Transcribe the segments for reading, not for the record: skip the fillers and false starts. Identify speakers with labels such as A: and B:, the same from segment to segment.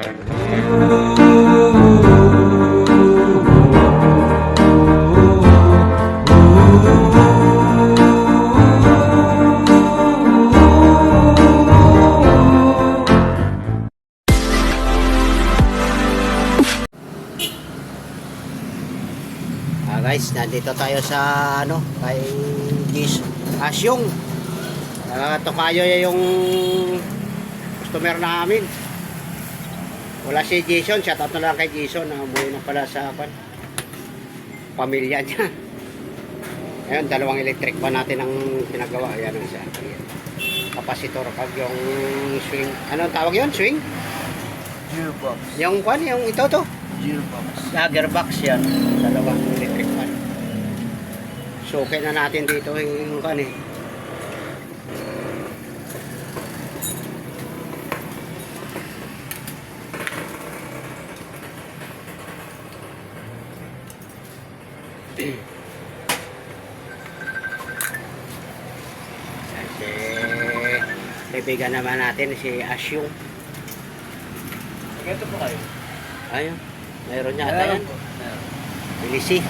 A: Guys, nandito tayo sa ano, kay Asyong. Tokayo yung customer namin. Wala si Jason, shout out na lang kay Jason. Umuwi na pala sa pamilya niya. Ayun, dalawang electric pa natin ang pinagawa. Ayan ang isa. Kapasitor pag yung swing. Ano tawag yun? Swing?
B: Gearbox.
A: Yung kwan, yung ito to.
B: Gearbox.
A: Gearbox yan. Dalawang electric fan. So, okay na natin dito yung kwan eh. Kaibigan naman natin si Asyong.
B: Ito po kayo.
A: Ayun. Mayroon niya ata yan. Bilisi.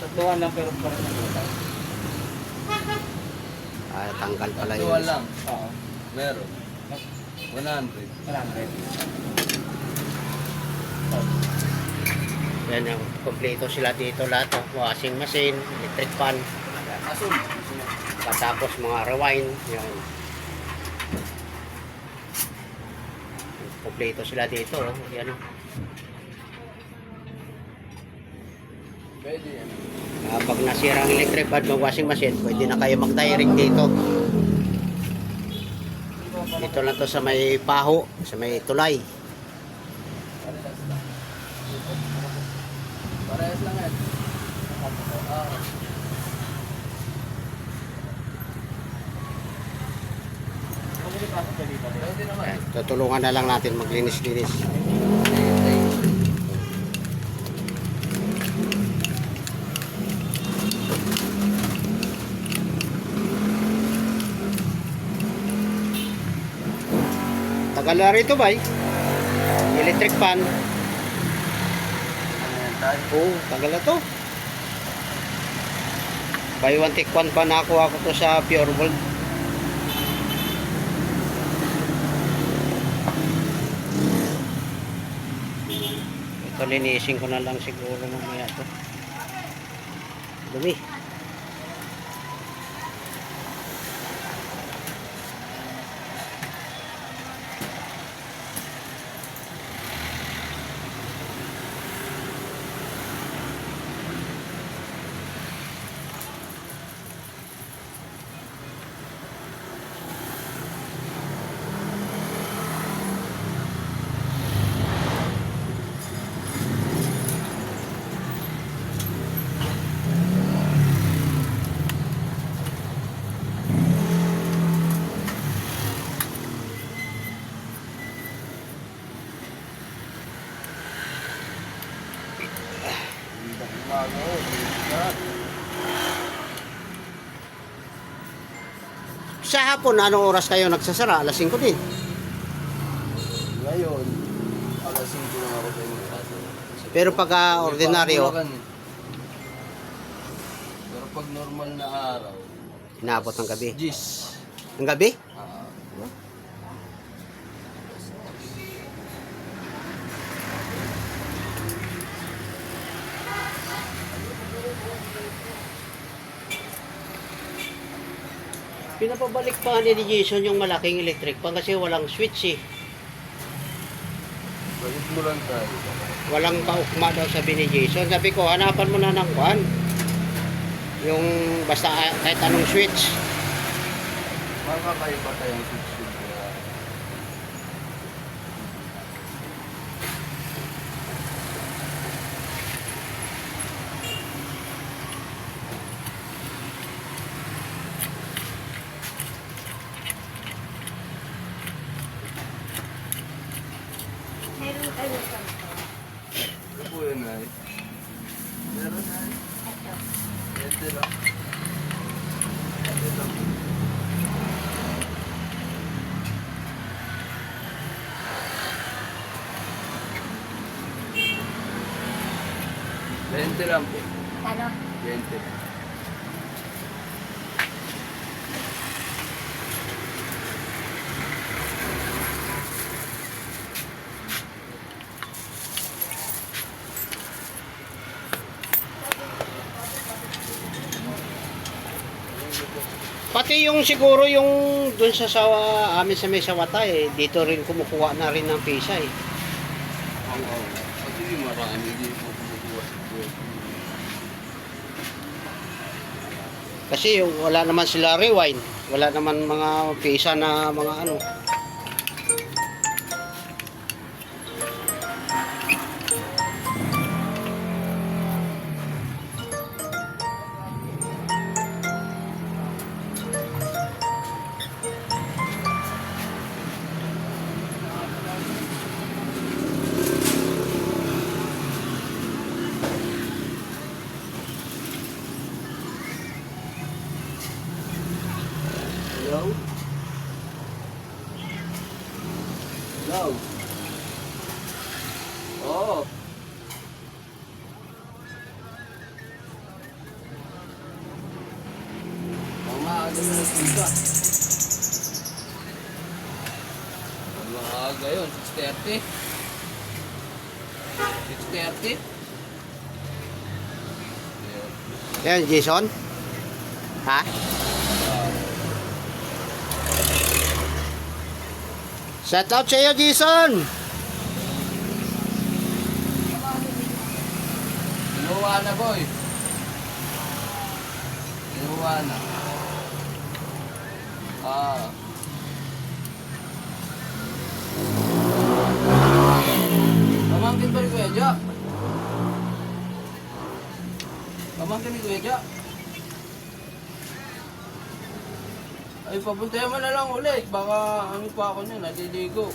B: Tatuan lang pero parang nagulay.
A: Tanggal pala yun.
B: Tatuan lang. Oo. Meron. 100. 100.
A: Yan yung kompleto sila dito lahat. Washing machine, electric fan.
B: Asun.
A: Tapos mga rewind. Yan. Kompleto sila dito. Yan.
B: Pwede yan.
A: Pag nasira ang electric fan ng washing machine, pwede na kayo mag-direct dito. Dito lang to sa may paho, sa may tulay.
B: Parehas lang yan.
A: Yan. Tutulungan na lang natin maglinis-linis. Tagal na rito ba eh? Electric fan. Oo, tagal na to. Buy one take one pa nakuha ko to sa Pure Gold. Ito linisin ko na lang siguro mamaya to. Dumi. Sa hapon, anong oras kayo nagsasara? Alas 5 din.
B: Ngayon, alas 5 lang ako sa inyo.
A: Pero pag ordinaryo,
B: Pero pag normal na araw,
A: inaabot ng gabi.
B: 10.
A: Ang gabi? Pinapabalik pa ni Jason yung malaking electric pan kasi walang switch eh.
B: Balik mo lang tayo.
A: Walang kaukma daw sabi ni Jason. Sabi ko, hanapan mo na ng kwan. Yung basta kahit anong switch.
B: Makakaiba tayong switch.
C: Meron kayo sa
B: Ano po yun, Nay? Meron, Nay? Ito lang. Ito lang. 20 lang po.
C: Ano?
B: 20.
A: Pati yung siguro yung dun sa amin sa may sawata dito rin kumukuha na rin ng pisa
B: Oo. Kasi marami din po kumukuha.
A: Kasi wala naman sila rewind, wala naman mga pisa na mga ano.
B: Hello? Hello? Oo. Maaga na nagpunta. Maaga yun, 6:30. 6:30?
A: Yan, Jason. Ha? Shout out sa iyo, Jason.
B: Kinuha na, boy. Kinuha na. Pamangkin pa rin Kuya Jo. Pamangkin ni Kuya Jo. Ay, papuntayan mo na lang ulit. Baka ano pa ako niya, natiligo.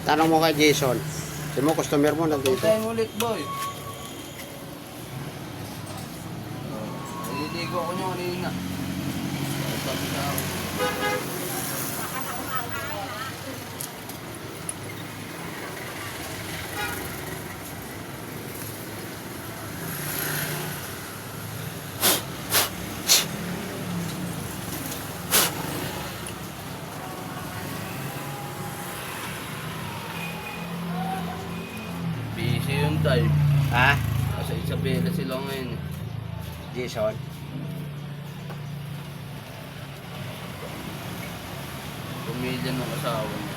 A: Tanong mo kay Jason. Kasi mo, customer mo nandito.
B: Puntayan mo ulit, boy. Natiligo ako niya kanina. Sabi sa ako. Busy yung time.
A: Ha?
B: Kasi Isabela sila ngayon eh.
A: Jason.
B: Pumilya ng asawa niya.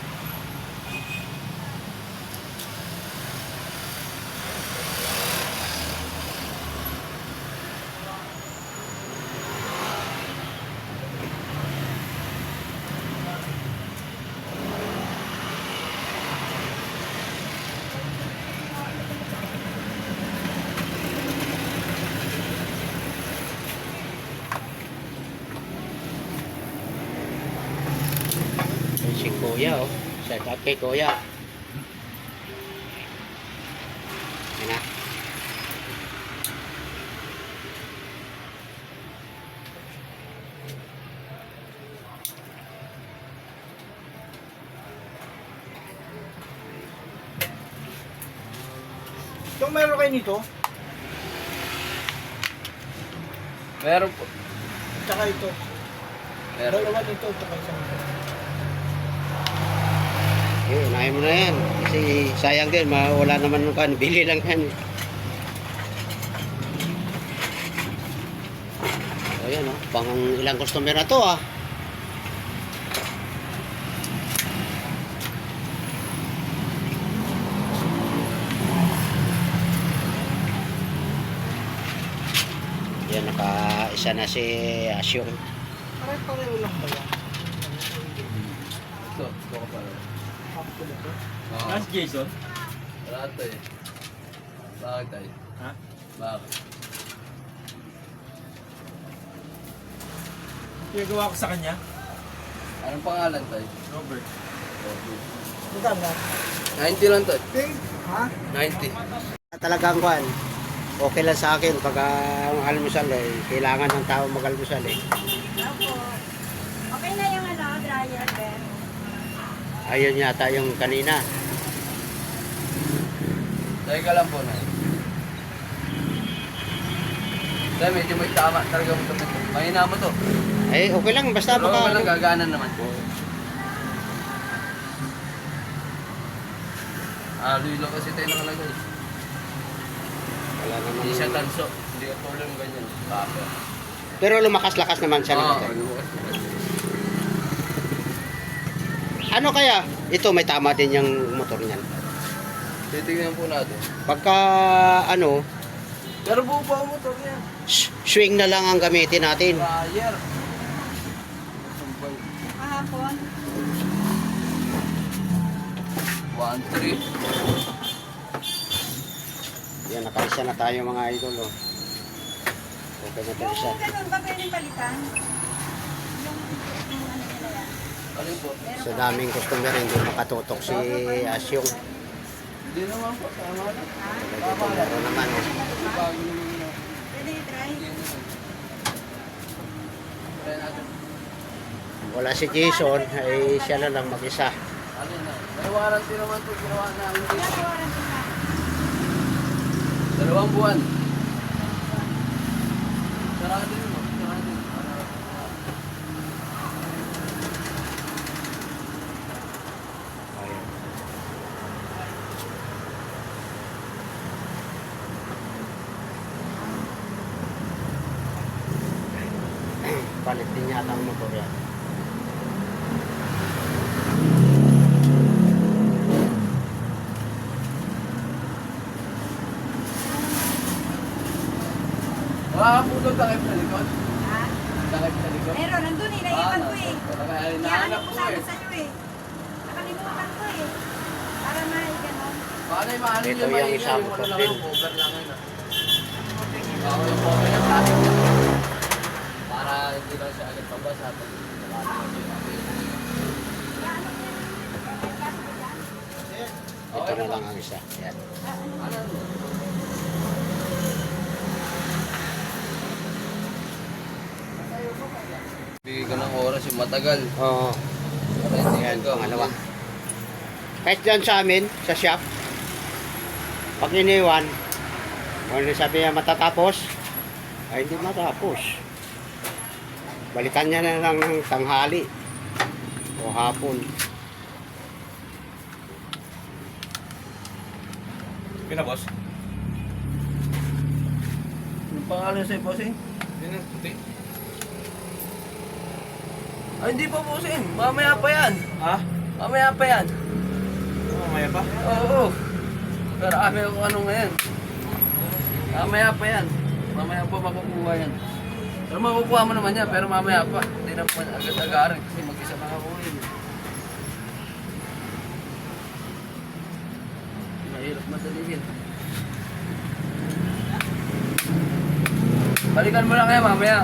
A: Si Kuya, oh. Shout out kay Kuya. Yan na.
D: Yung meron kayo nito,
B: Meron po.
D: tsaka ito.
B: Meron.
D: Dalawa nito, tsaka isang ito.
A: Unahin mo na yan. Kasi sayang din, wala naman nung kan. Bili lang yan. Ayan, oh. Pang ilang customer na to, ah. Yan, naka-isa na si Asyong.
D: Pare-pareho lang ba yan?
B: Ito ka pala.
D: Ako na to.
B: Mas
D: Jason?
B: wala ito eh. Bakit tayo?
D: Ha?
B: Bakit?
D: Pinagawa ko sa kanya?
B: Anong pangalan tayo?
D: Robert.
B: Okay.
D: Maganda.
B: 90 lang tayo.
D: Ha?
B: 90.
A: Talagang kwan, okay lang sa akin pag ang almusal kailangan ng tao mag-almusal
C: Opo. Okay na yung dryer, Ben.
A: Ayun yata yung kanina.
B: Teka lang po na. Dahil medyo may tama talaga mo ito. Mahina mo to.
A: Eh, okay lang. Basta
B: Pero
A: baka...
B: walang gaganan naman. Lulo kasi tayo nakalagay.
A: Wala naman.
B: Hindi siya tanso. Hindi ka tuloy yung ganyan. Baka.
A: Pero lumakas-lakas naman siya.
B: Oo,
A: naman.
B: lumakas.
A: Ano kaya? Ito, may tama din yung motor niyan.
B: Titignan po natin.
A: Pagka, ano,
B: Pero buo pa ang motor niya.
A: swing na lang ang gamitin natin.
B: Fire.
C: Kahapon.
B: 1-3.
A: Yan, nakalisa na tayo mga idol. Oh. Okay na tayo siya.
C: Yung ganun ba pwedeng palitan? Yung ano nila yan.
B: Alin po?
A: Sa daming customer, hindi makatutok si Asyong.
B: Hindi naman po. Tama lang.
A: Dito meron naman. Oh.
C: Pwede i-try.
B: Try natin.
A: Wala si Jason, ay siya na lang mag-isa.
B: Alin na? May warranty naman po. Ginawa na ang
C: Kaya warranty na.
B: 2 buwan. Sarado yun mo. Sarado.
A: Ayun. Palit din yata ang motor yan.
B: Makakaputol takip sa likod.
C: Ha?
B: Takip sa likod.
C: Meron, nandun eh. Naiwan ko eh.
B: Kaya
C: Kaya ano
B: nahanap
C: ko
B: ko
C: sabi
B: eh.
C: sa'yo eh. Nakalimutan ko eh. Para ganon.
B: Baka na yung maano
A: Ito
B: yung
A: yung
B: maingay,
A: isang
B: yung ano lang
A: motor
B: yung cover lang yun. Ako yung cover ng plastic niya. Para hindi lang siya agad pabasa.
A: Ito na lang ang isa. Yan.
B: Bigay ka ng oras yung matagal.
A: Oo.
B: Para hindi
A: Yan,
B: ka
A: pangalawa. Kahit dyan sa amin, sa shop, pag iniwan, kung sabi niya matatapos, ay hindi matapos. Balikan niya na lang ng tanghali o hapon.
D: Pinabos?
B: Yung pangalan sa'yo, bossing?
D: Yun ang puti.
B: Ay, hindi pa bossing. Mamaya pa yan.
D: Ha?
B: Mamaya pa yan.
D: Mamaya pa?
B: Oo. Pero kami kung ano ngayon. Mamaya pa yan. Mamaya pa makukuha yan. Pero makukuha mo naman yan, pero mamaya pa. Hindi naman agad-agaran kasi mag-isa na ako yun. Mahirap madalihin. Balikan mo lang kayo mamaya.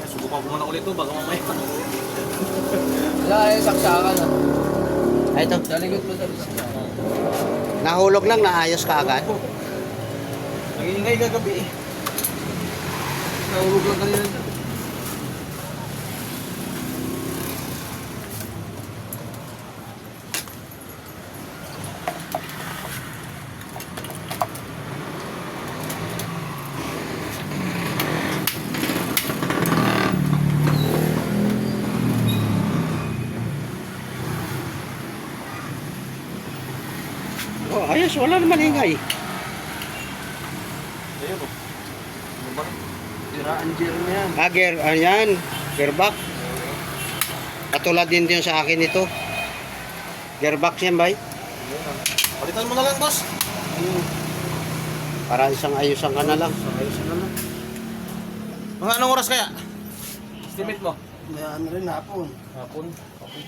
D: Subukan ko muna ulit to, baka mamaya.
B: Wala kayo saksakan.
A: Ay, ito.
B: Sa likod mo sa lista.
A: Nahulog lang, naayos ka agad.
D: Nag-iingay kagabi eh. Nahulog lang kanina dyan.
A: Oh, ayos, wala naman ingay.
D: Ayun o. Ano ba?
B: Tiraan gear na yan.
A: Gear, ayan, gearbox. Katulad din din sa akin ito. Gearbox yan, bay.
D: Palitan mo na lang, boss.
A: Para isang ayusan ka na lang.
B: Ayusin na lang.
D: Mga anong oras kaya? Estimate mo?
B: May ano rin hapon.
D: Hapon. Okay.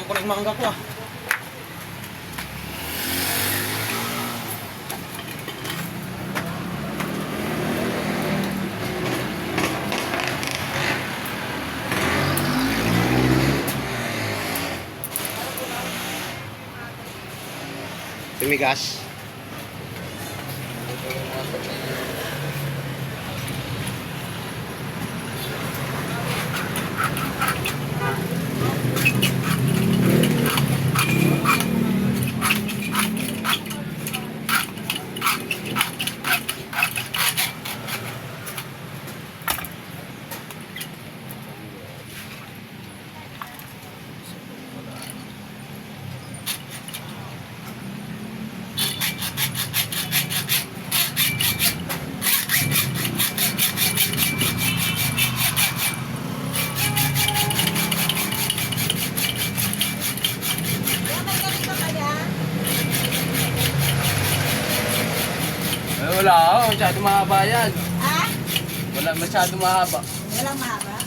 D: ko na yung mangga ko ah.
A: Tumigas.
B: Wala ako, masyado mahaba yan.
C: Ha?
B: Wala masyado mahaba.
C: Walang mahaba?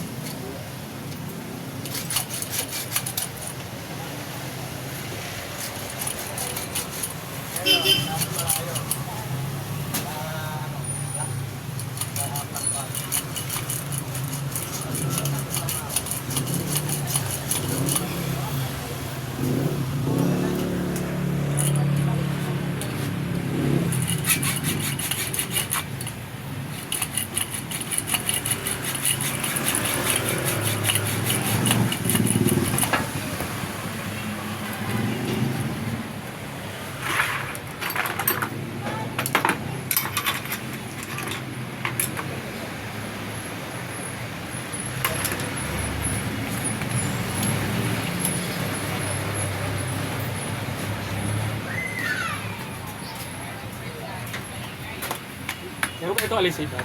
E: Meron ba ito alisin?
B: So,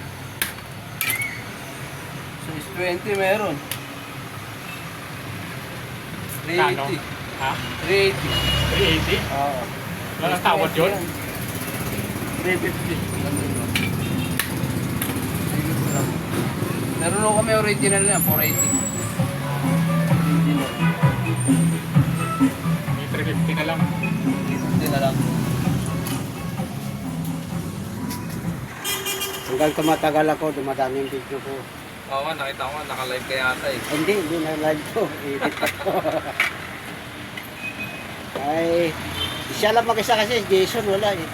B: is 20 meron.
E: Kano?
B: 380.
E: Ha?
B: 380.
E: 380?
B: Oo.
E: Wala nang tawad yun?
B: 350. Meron ako kami original na 480. Original.
E: May 350 na lang.
B: 350 na lang.
A: Hanggang tumatagal ako, dumadami yung video ko.
D: Oo nga, nakita ko nga, naka-live ka yata eh.
A: Hindi na live ko. Edit ko. Ay, siya lang mag-isa kasi, Jason wala eh.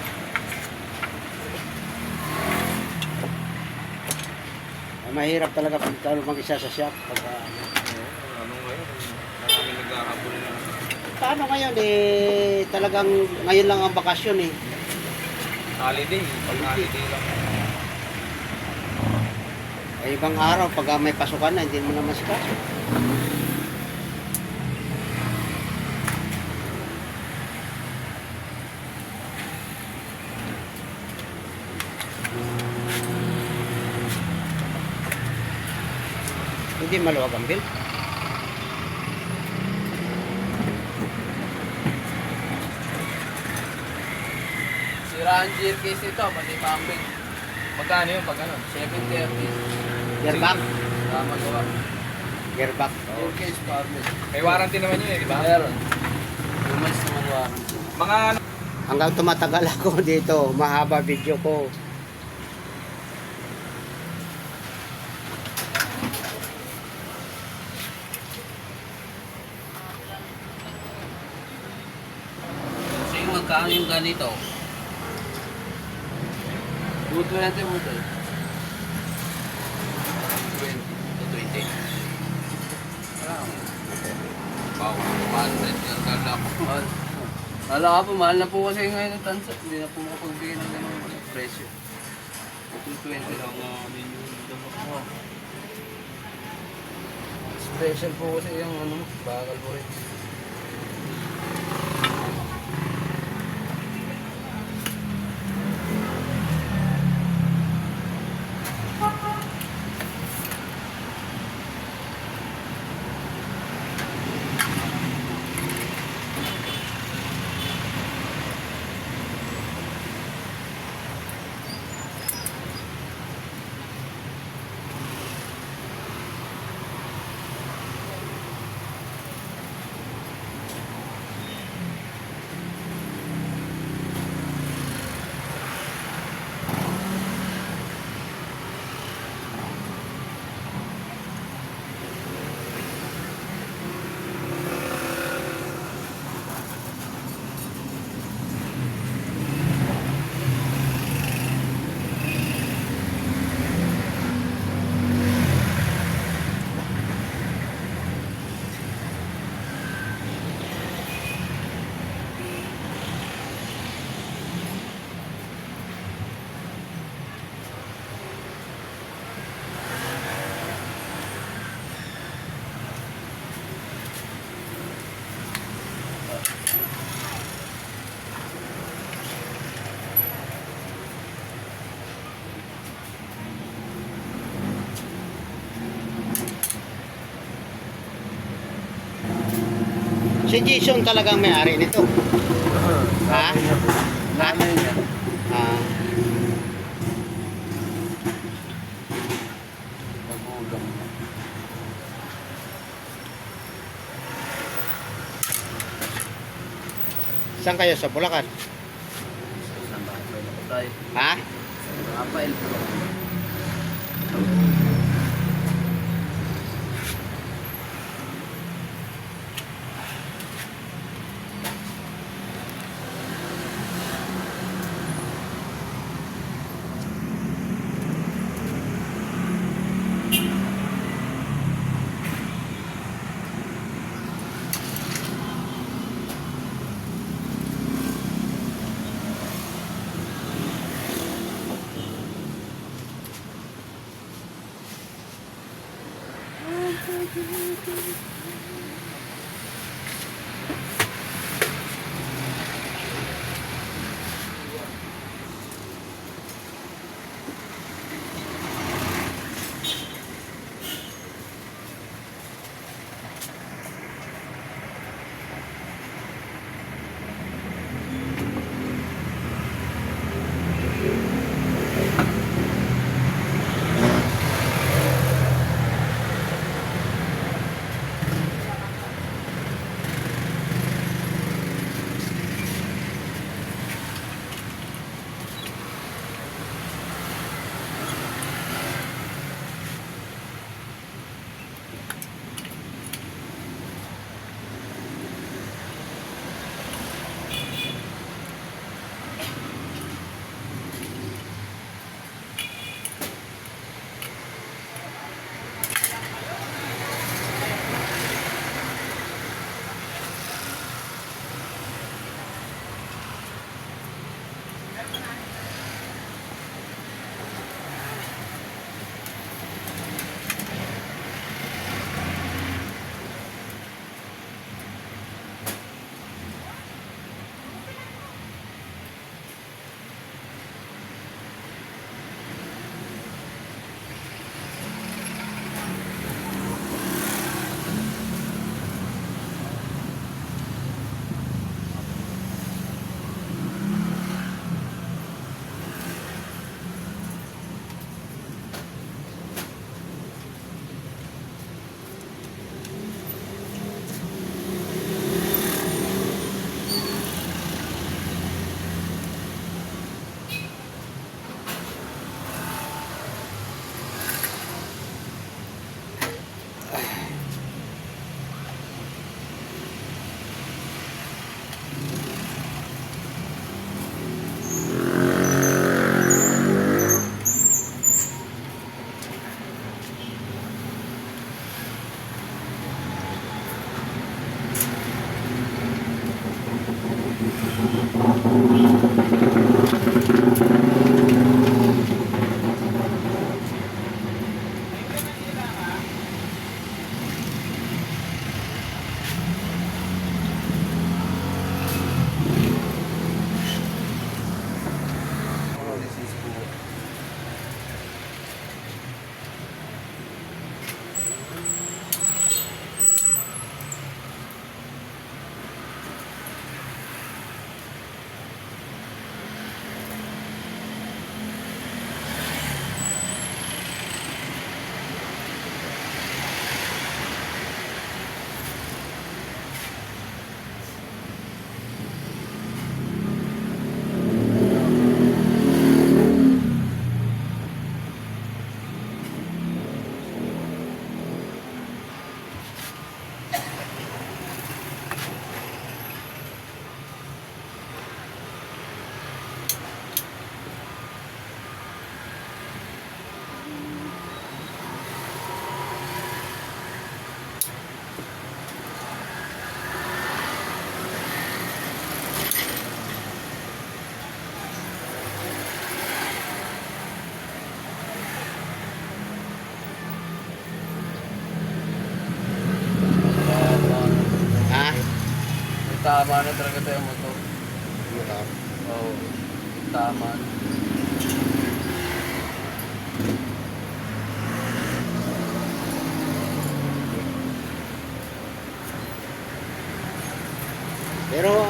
A: Ay, mahirap talaga pag ikaw mag-isa sa shop. Pag,
D: Ano ngayon? Maraming nagkakabuli na.
A: paano ngayon eh, talagang ngayon lang ang bakasyon eh.
D: Holiday, pag holiday lang.
A: Ay, ibang araw, pag may pasukan na, hindi mo naman sikaso. Hindi maluwag ang bill.
B: Sira ang gear case nito, pati pambing.
D: Magkano yun pag ano?
B: 730.
A: Gearbox.
B: Magawa.
A: Gearbox.
B: Gear case pambing.
D: May warranty naman yun eh, di ba?
B: Meron. 2 months naman warranty.
D: Mga ano?
A: Hanggang tumatagal ako dito, mahaba video ko.
B: So yung magkano yung ganito? 220 mo doon. 20. Wala ako. Wow, 100 yung kala ko. Kala ka po, mahal na po kasi ngayon ang tansa. Hindi na po makapagbigay ng ganun presyo. 220 lang namin yung damo. Special po kasi yung ano, bakal po rin.
A: Si Jason talagang may-ari nito. Ha?
B: Nanay niya.
A: Ah,
B: Magulang niya.
A: saan kayo? Sa Bulacan?
B: Sa Rafael ako tayo.
A: Ha?
B: Sa Rafael po. Tama na talaga tayo motor.
A: Motor.
B: Oo. Tama.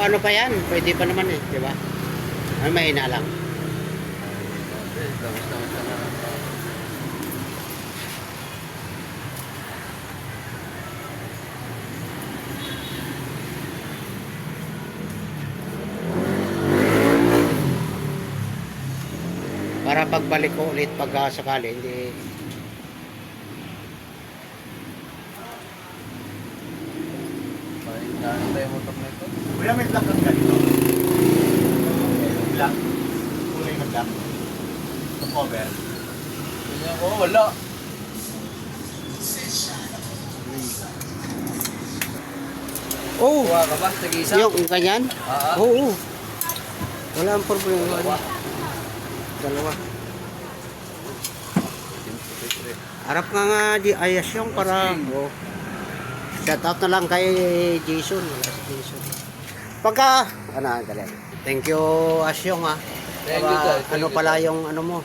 A: ano pa yan, pwede pa naman eh, di ba? Ay, mahina lang.
B: Damas-damas na nga.
A: Para pagbalik ko ulit pag sakali, hindi...
B: Paling daan tayo motor na ito.
D: Kuya, may black ang ganito. Black. Kulay na black. Ito cover.
B: Hindi ako, wala.
A: Oh!
B: Kuha ka ba? Tag-isa?
A: Yung ganyan?
B: Ah,
A: Oo. Wala ang problema.
B: Dalawa.
A: Dalawa. Harap nga di ayas yung para... Oh. Shout out na lang kay Jason. Wala si Jason. Pagka... Ano, dali. Thank you, Asyong ha.
B: Thank you, sir. Thank
A: Ano
B: you,
A: pala
B: sir.
A: yung ano mo.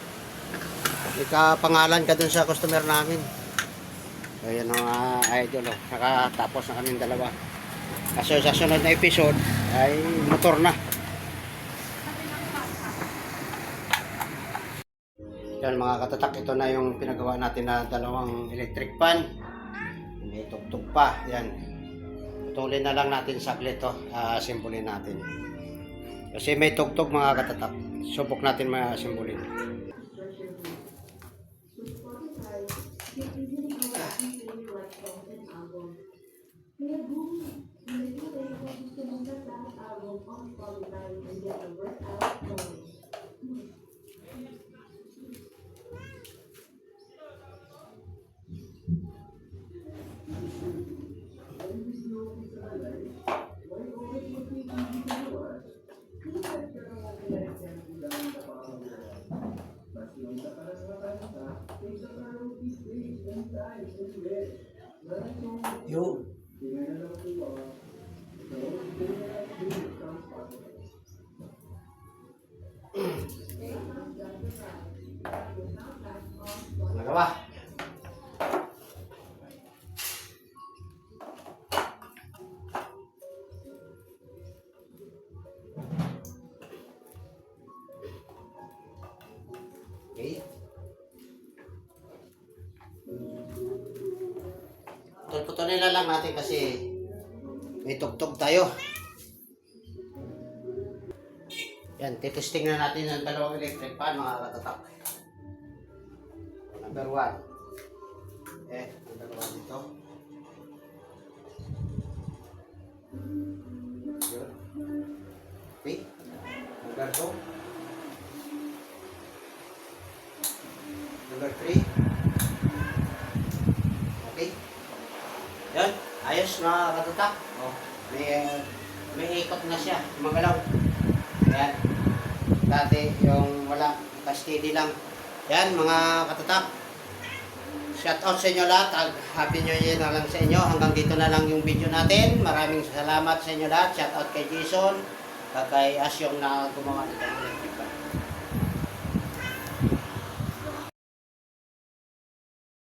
A: Ikapangalan ka dun sa customer namin. Ayan ang idol. Oh. Nakatapos na kami dalawa. Kaso sa sunod na episode ay motor na. Yan mga katatak, ito na yung pinagawa natin na dalawang electric fan. May tugtog pa. Yan. Putulin na lang natin saglit to. Simbolin natin. Kasi may tugtog mga katatak. Subok natin simbolin. Yun. Nagawa. Okay. Putulin na lang natin kasi may tugtog tayo. Yan, titesting na natin ang dalawang electric fan mga katatak. Number 1. Number 1 dito. Yun. Okay. Number 2. Number 3. Okay. Yan, ayos mga katatak. Oh, may ikot na siya, magalaw. Yan. Dati yung wala, steady lang. Yan mga katatak. Shout out sa inyo lahat. Happy New Year na lang sa inyo. Hanggang dito na lang yung video natin. Maraming salamat sa inyo lahat. Shout out kay Jason, kay Asyong na gumawa nito.